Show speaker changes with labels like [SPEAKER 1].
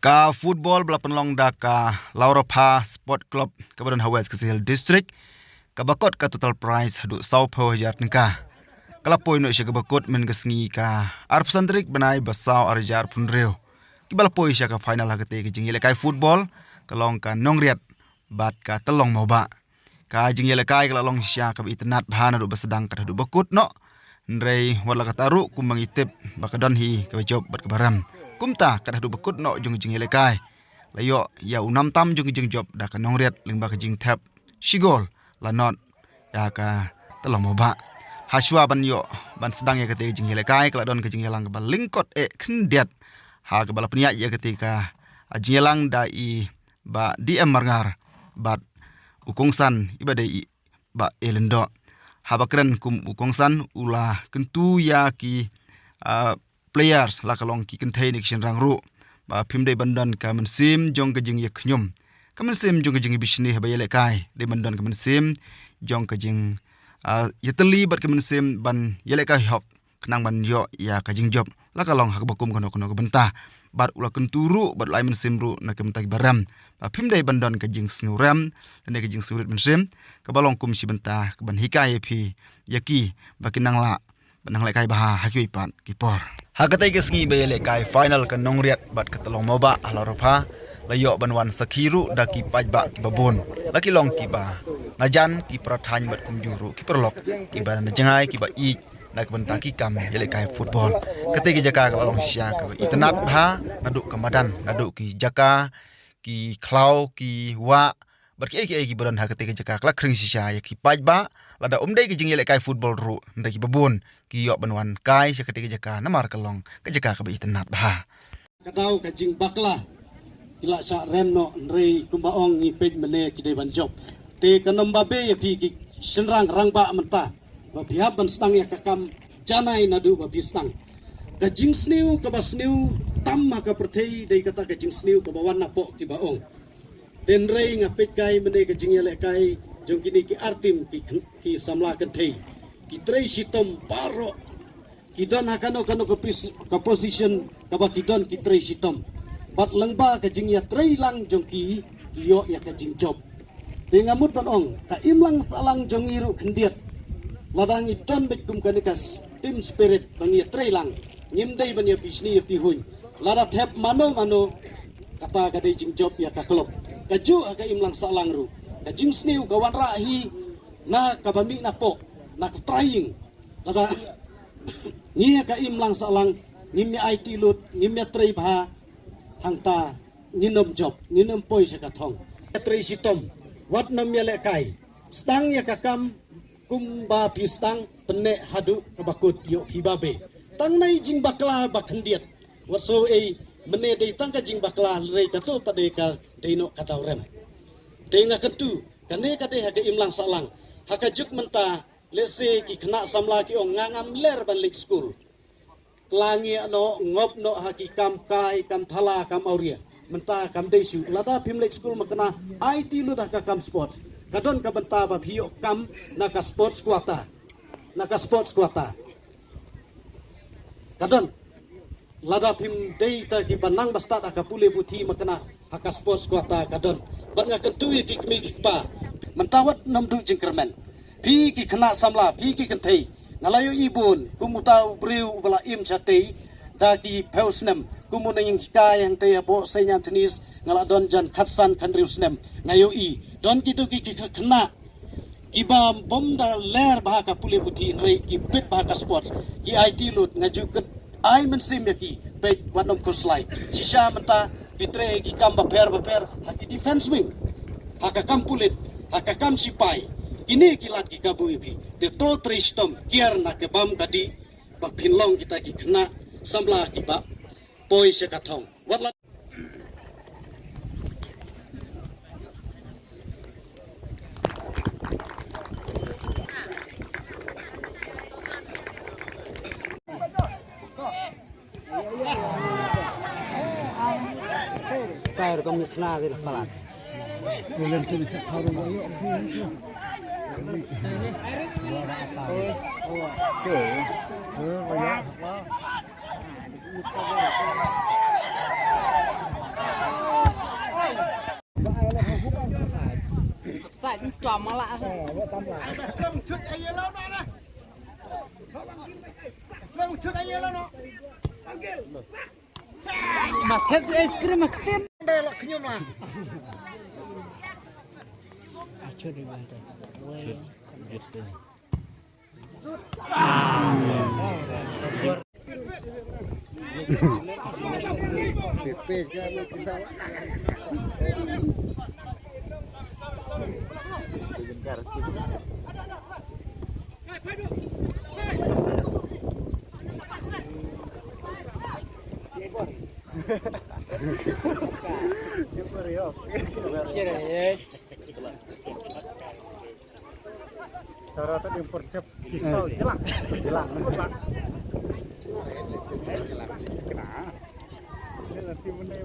[SPEAKER 1] Ka football bala penlong da ka Lauropa Sport Club Kabupaten Hawes Kesihil District ka bakot ka total prize hadu saupo yat nka kala poino isya ka bakot men kesngi ka arpsantrik benai basau arjar punreu kibala poi isya ka final hagate ke jingile kai football kalong ka nongriat bat ka telong moba ka jingile kai kala long isya ka itnat bahana du basedang ka hadu bakut no ndrei wala kataru kumang itip bakadon hi ka job bat ka baram kumta kada du bakut no jung jing elekai layo ya unam tam jung jing job da ka nongriat lingba ka jing tap shigol la not ya ka telong moba haswa ban yo ban sedang ya ketika jing elekai kala don ka jing elang ka lingkot khndiat ha ka bala penia ya ketika jing elang da I ba DM marngar bat ukongsan ibadai ba elendo habakren kum ukongsan ula kentu ya ki players la kalong ki kenthai ni kin rangru ba phimdei bandan ka mensim jong ka jing yak nyum ka mensim jong ka jing bisni ba yele kai de bandan ka mensim jong ka jing yeteli bat ka mensim ban yele kai hok kenang ban yo ya ka jing job la kalong hak bakum kono kono ka benta bat ula kenturu bat lai mensim ru na ka mentak baram ba phimdei bandan ka jing snguram dan ka jing surit mensim ka balong kum si benta ka ban hikai phi yaki ba kinang la banang lekai bah hakui pan kipor hakatai ke sngi be lekai final kan nongriat bat ketelong moba Lauropa layo banwan sakhiru daki pajba ki babon laki long ki ba najan ki prathan bat kumjuru ki perlok ki ba najangai ki ba I dak bentaki kam lekai football ketika jaka kalong sia ka itnat bah naduk kamadan naduk ki jaka ki klau ki wa bat ki badan hakatai jaka klak kring sia ya ki pajba lada umdai ki jing lekai football ru ndaki babon ki yo banwan kai seketika jaka namar kalong ke jaka ka itnat bah
[SPEAKER 2] kadau ka jing bakla ila sa remno nrei kumbaong ni pej mene ki de ban job te kanamba be ya pi ki senrang rangba menta ba bihab ban stang ya kakam janai nadu ba bi stang ka jing sniu ka ba sniu tam ma ka perthei dei kata ka jing sniu ka bawan na po ki baong ten rei nga pej kai mene ka jing le kai jong kini ki artim ki samla kan thei ki trei sitom paro ki don hakano kano ka position ka ba ki don ki trei sitom bat langba ka jing ya trei lang jong ki yo ya ka jing job te ngamut panong ka imlang salang jong iru khendiat ladang I don bekum ka ka team spirit bang ya trei lang nyimdai ban ya bisni ya pihun lada thep mano kata ka dei jing job ya ka klub ka ju ka imlang salang ru ka jing sniu ka wan rahi na ka bami na po na ka trying lada ni ka imlang salang nimya IT lut nimya trei bha hangta ninom job ninom poi sa kathong trei sitom wat nam ya le kai stang ya kakam kumba pistang penne hadu kabakut yo hibabe tang nai jing bakla bakhendiat wat so mene dei tang ka jing bakla rei ka to pade ka deino katau rem tenga kentu kane ka de ha ka imlang salang ha ka juk menta lese ki khna samla ki ong ngangam ler ban lik school klangi no ngop no ha ki kam kai kam thala kam auria menta kam desu lada pim lik school makna IT lu dah ka kam sports kadon ka benta ba hiyo kam na ka sports kuata kadon lada pim dei ta ki banang basta ka pule buthi makna haka sports kuata kadon banga kentu ki kmi ki pa mentawat nam du jingkermen pi ki khna samla pi ki kenthei ngalayo ibun kumuta breu bala im chate da ki peusnem kumuna yang kai yang te abo senyan tenis ngala don jan khatsan khandriusnem ngayo I don kitu ki khna kiba bom da ler bah ka pule buthi rei ki pet bah ka sports ki IT lut ngaju ket ai mensim ki pe wanom kurslai sisa menta pitre ki kam baper haki defense wing haka kam pulit haka kam sipai ini kilat ki kabu ibi de tro tristom kiar na ke bam gadi bak pinlong kita ki kena samla ki ba poi se kathong watla
[SPEAKER 3] Tayar kami cina di palat. Sai chòm mà lạ rồi. Mà thép es krim mà kém.
[SPEAKER 2] Đây là khinh mà.
[SPEAKER 3] Chưa đi bàn tay. Giật đi.
[SPEAKER 2] PP cho mình cái sao?
[SPEAKER 4] Cara tadi percep pisau jelang, jelang. Kena. Ini nanti benar.